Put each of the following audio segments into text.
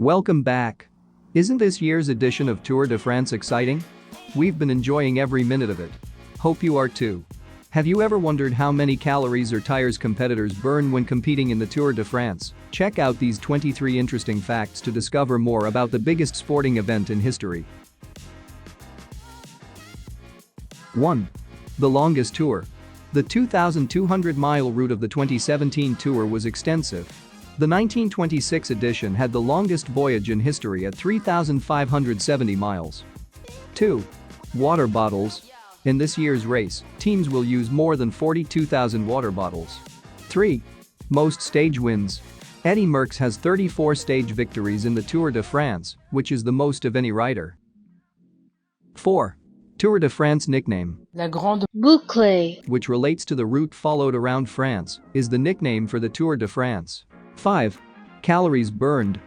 Welcome back. Isn't this year's edition of Tour de France exciting? We've been enjoying every minute of it. Hope you are too. Have you ever wondered how many calories or tires competitors burn when competing in the Tour de France? Check out these 23 interesting facts to discover more about the biggest sporting event in history. 1. The longest tour. The 2,200-mile route of the 2017 Tour was extensive. The 1926 edition had the longest voyage in history at 3,570 miles. 2. Water bottles. In this year's race, teams will use more than 42,000 water bottles. 3. Most stage wins. Eddy Merckx has 34 stage victories in the Tour de France, which is the most of any rider. 4. Tour de France nickname. La Grande Boucle, which relates to the route followed around France, is the nickname for the Tour de France. 5. Calories burned.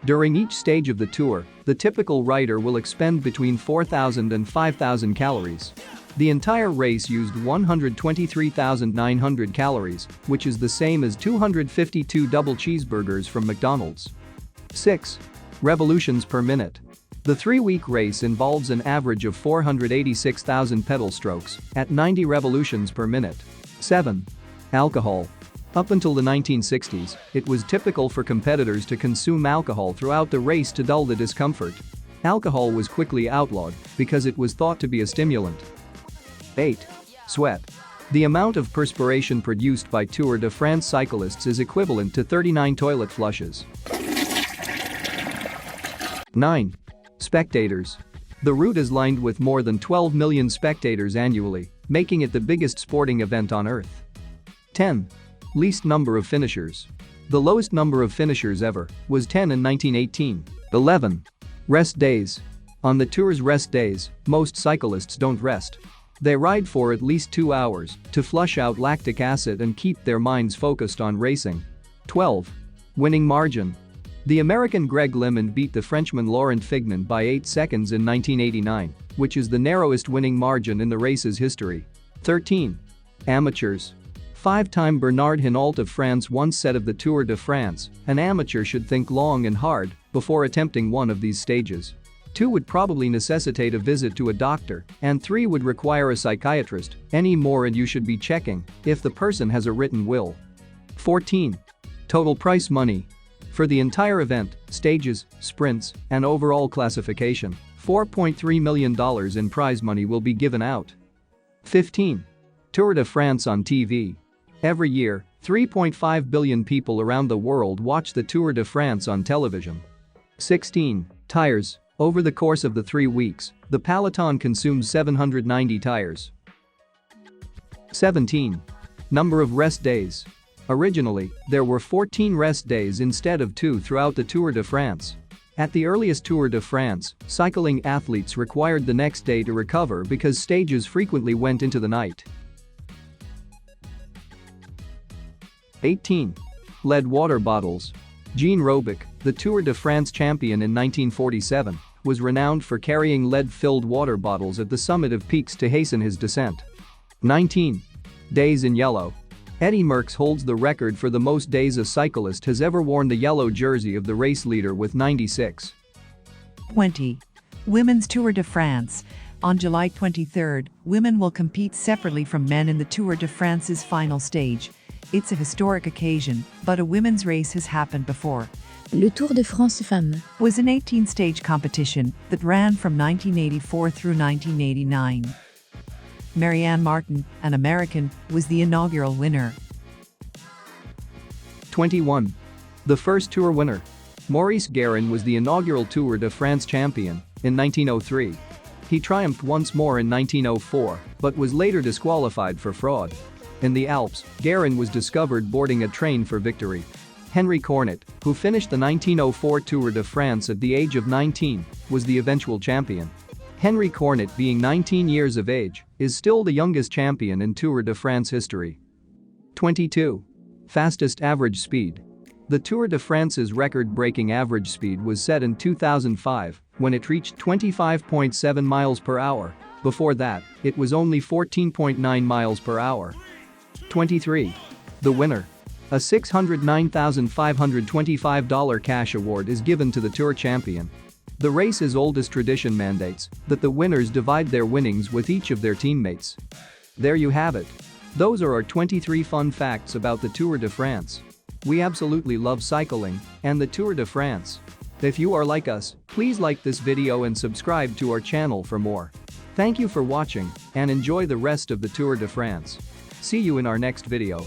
During each stage of the tour, the typical rider will expend between 4,000 and 5,000 calories. The entire race used 123,900 calories, which is the same as 252 double cheeseburgers from McDonald's. 6. Revolutions per minute. The 3-week race involves an average of 486,000 pedal strokes at 90 revolutions per minute. 7. Alcohol. Up until the 1960s, it was typical for competitors to consume alcohol throughout the race to dull the discomfort. Alcohol was quickly outlawed because it was thought to be a stimulant. 8. Sweat. The amount of perspiration produced by Tour de France cyclists is equivalent to 39 toilet flushes. 9. Spectators. The route is lined with more than 12 million spectators annually, making it the biggest sporting event on Earth. 10. Least number of finishers. The lowest number of finishers ever was 10 in 1918. 11. Rest days. On the Tour's rest days, most cyclists don't rest. They ride for at least 2 hours to flush out lactic acid and keep their minds focused on racing. 12. Winning margin. The American Greg LeMond beat the Frenchman Laurent Fignon by 8 seconds in 1989, which is the narrowest winning margin in the race's history. 13. Amateurs. 5-time Bernard Hinault of France once said of the Tour de France, an amateur should think long and hard before attempting one of these stages. 2 would probably necessitate a visit to a doctor, and 3 would require a psychiatrist, any more and you should be checking if the person has a written will. 14. Total prize money. For the entire event, stages, sprints, and overall classification, $4.3 million in prize money will be given out. 15. Tour de France on TV. Every year, 3.5 billion people around the world watch the Tour de France on television. 16. Tires. Over the course of the 3 weeks, the peloton consumes 790 tires. 17. Number of rest days. Originally, there were 14 rest days instead of 2 throughout the Tour de France. At the earliest Tour de France, cycling athletes required the next day to recover because stages frequently went into the night. 18. Lead water bottles. Jean Robic, the Tour de France champion in 1947, was renowned for carrying lead-filled water bottles at the summit of peaks to hasten his descent. 19. Days in yellow. Eddy Merckx holds the record for the most days a cyclist has ever worn the yellow jersey of the race leader with 96. 20. Women's Tour de France. On July 23, women will compete separately from men in the Tour de France's final stage. It's a historic occasion, but a women's race has happened before. Le Tour de France Femmes Was an 18-stage competition that ran from 1984 through 1989. Marianne Martin, an American, was the inaugural winner. 21. The first Tour winner. Maurice Guérin was the inaugural Tour de France champion in 1903. He triumphed once more in 1904, but was later disqualified for fraud. In the Alps, Guérin was discovered boarding a train for victory. Henry Cornet, who finished the 1904 Tour de France at the age of 19, was the eventual champion. Henry Cornet, being 19 years of age, is still the youngest champion in Tour de France history. 22. Fastest average speed. The Tour de France's record-breaking average speed was set in 2005 when it reached 25.7 miles per hour. Before that, it was only 14.9 miles per hour. 23. The winner. A $609,525 cash award is given to the Tour champion. The race's oldest tradition mandates that the winners divide their winnings with each of their teammates. There you have it. Those are our 23 fun facts about the Tour de France. We absolutely love cycling and the Tour de France. If you are like us, please like this video and subscribe to our channel for more. Thank you for watching and enjoy the rest of the Tour de France. See you in our next video.